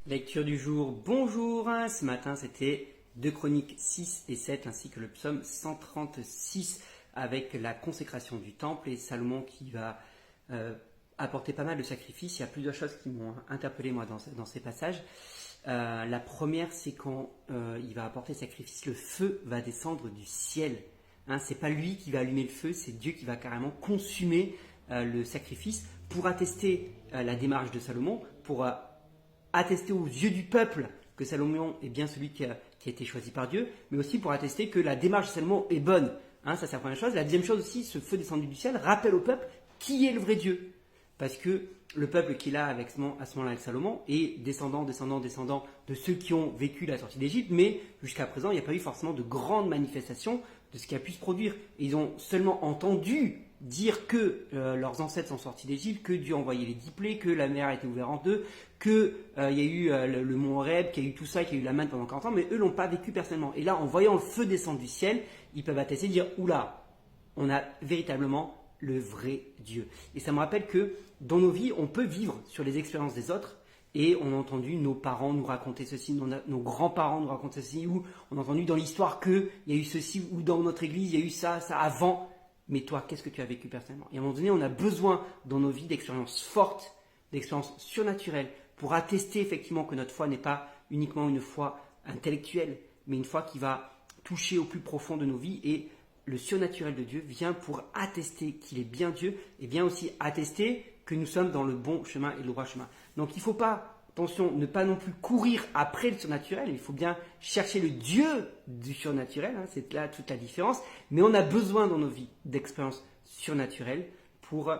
Lecture du jour, bonjour. Ce matin c'était 2 Chroniques 6 et 7 ainsi que le psaume 136 avec la consécration du temple et Salomon qui va apporter pas mal de sacrifices. Il y a plusieurs choses qui m'ont interpellé moi dans ces passages. La première, c'est quand il va apporter sacrifice, le feu va descendre du ciel. C'est pas lui qui va allumer le feu, c'est Dieu qui va carrément consumer le sacrifice pour attester la démarche de Salomon, pour attester aux yeux du peuple que Salomon est bien celui qui a été choisi par Dieu, mais aussi pour attester que la démarche de Salomon est bonne. Ça c'est la première chose. La deuxième chose aussi, ce feu descendu du ciel rappelle au peuple qui est le vrai Dieu. Parce que le peuple qui est là à ce moment-là avec Salomon est descendant de ceux qui ont vécu la sortie d'Égypte, mais jusqu'à présent, il n'y a pas eu forcément de grandes manifestations de ce qui a pu se produire. Et ils ont seulement entendu dire que leurs ancêtres sont sortis d'Égypte, que Dieu a envoyé les 10 plaies, que la mer a été ouverte en deux, qu'il y a eu le mont Horeb, qu'il y a eu tout ça, qu'il y a eu la manne pendant 40 ans, mais eux l'ont pas vécu personnellement. Et là, en voyant le feu descendre du ciel, ils peuvent attester et dire « Oula, on a véritablement le vrai Dieu ». Et ça me rappelle que dans nos vies, on peut vivre sur les expériences des autres. Et on a entendu nos parents nous raconter ceci, nos grands-parents nous raconter ceci, ou on a entendu dans l'histoire qu'il y a eu ceci, ou dans notre église, il y a eu ça avant. Mais toi, qu'est-ce que tu as vécu personnellement? Et à un moment donné, on a besoin dans nos vies d'expériences fortes, d'expériences surnaturelles, pour attester effectivement que notre foi n'est pas uniquement une foi intellectuelle, mais une foi qui va toucher au plus profond de nos vies. Et le surnaturel de Dieu vient pour attester qu'il est bien Dieu, et vient aussi attester que nous sommes dans le bon chemin et le droit chemin. Donc il ne faut pas, attention, ne pas non plus courir après le surnaturel, il faut bien chercher le Dieu du surnaturel, c'est là toute la différence, mais on a besoin dans nos vies d'expériences surnaturelles pour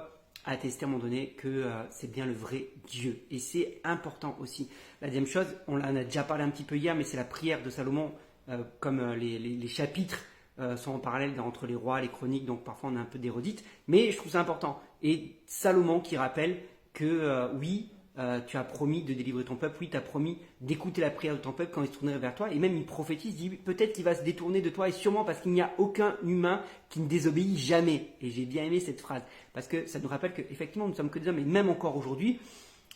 attester à un moment donné que c'est bien le vrai Dieu. Et c'est important aussi. La deuxième chose, on en a déjà parlé un petit peu hier, mais c'est la prière de Salomon, comme les chapitres sont en parallèle entre les rois, les chroniques, donc parfois on a un peu d'érodite, mais je trouve ça important. Et Salomon qui rappelle que oui, tu as promis de délivrer ton peuple, oui, tu as promis d'écouter la prière de ton peuple quand il se tournerait vers toi, et même il prophétise, il dit peut-être qu'il va se détourner de toi, et sûrement parce qu'il n'y a aucun humain qui ne désobéit jamais. Et j'ai bien aimé cette phrase, parce que ça nous rappelle qu'effectivement nous ne sommes que des hommes, et même encore aujourd'hui,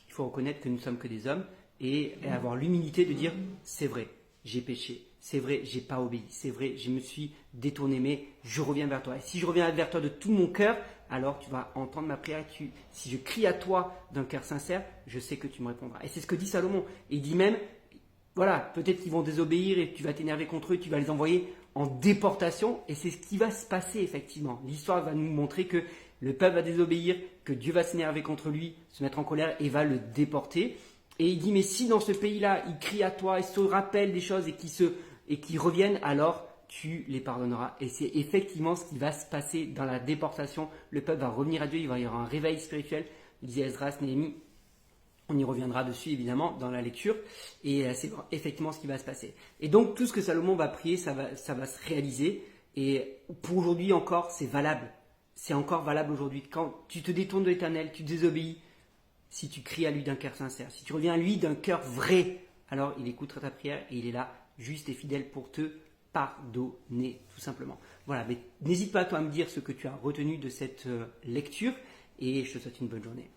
il faut reconnaître que nous ne sommes que des hommes, et avoir l'humilité de dire c'est vrai, j'ai péché, c'est vrai, j'ai pas obéi, c'est vrai, je me suis détourné, mais je reviens vers toi. Et si je reviens vers toi de tout mon cœur, alors tu vas entendre ma prière. Si je crie à toi d'un cœur sincère, je sais que tu me répondras. Et c'est ce que dit Salomon. Et il dit même, voilà, peut-être qu'ils vont désobéir et tu vas t'énerver contre eux, tu vas les envoyer en déportation. Et c'est ce qui va se passer effectivement. L'histoire va nous montrer que le peuple va désobéir, que Dieu va s'énerver contre lui, se mettre en colère et va le déporter. Et il dit, mais si dans ce pays-là, ils crient à toi, ils se rappellent des choses et qu'ils reviennent, alors tu les pardonneras. Et c'est effectivement ce qui va se passer dans la déportation. Le peuple va revenir à Dieu, il va y avoir un réveil spirituel. Il disait Esdras, Néhémie, on y reviendra dessus évidemment dans la lecture. Et c'est effectivement ce qui va se passer. Et donc tout ce que Salomon va prier, ça va se réaliser. Et pour aujourd'hui encore, c'est valable. C'est encore valable aujourd'hui. Quand tu te détournes de l'Éternel, tu désobéis, si tu cries à lui d'un cœur sincère, si tu reviens à lui d'un cœur vrai, alors il écoutera ta prière et il est là, juste et fidèle pour te pardonner, tout simplement. Voilà, mais n'hésite pas toi à me dire ce que tu as retenu de cette lecture et je te souhaite une bonne journée.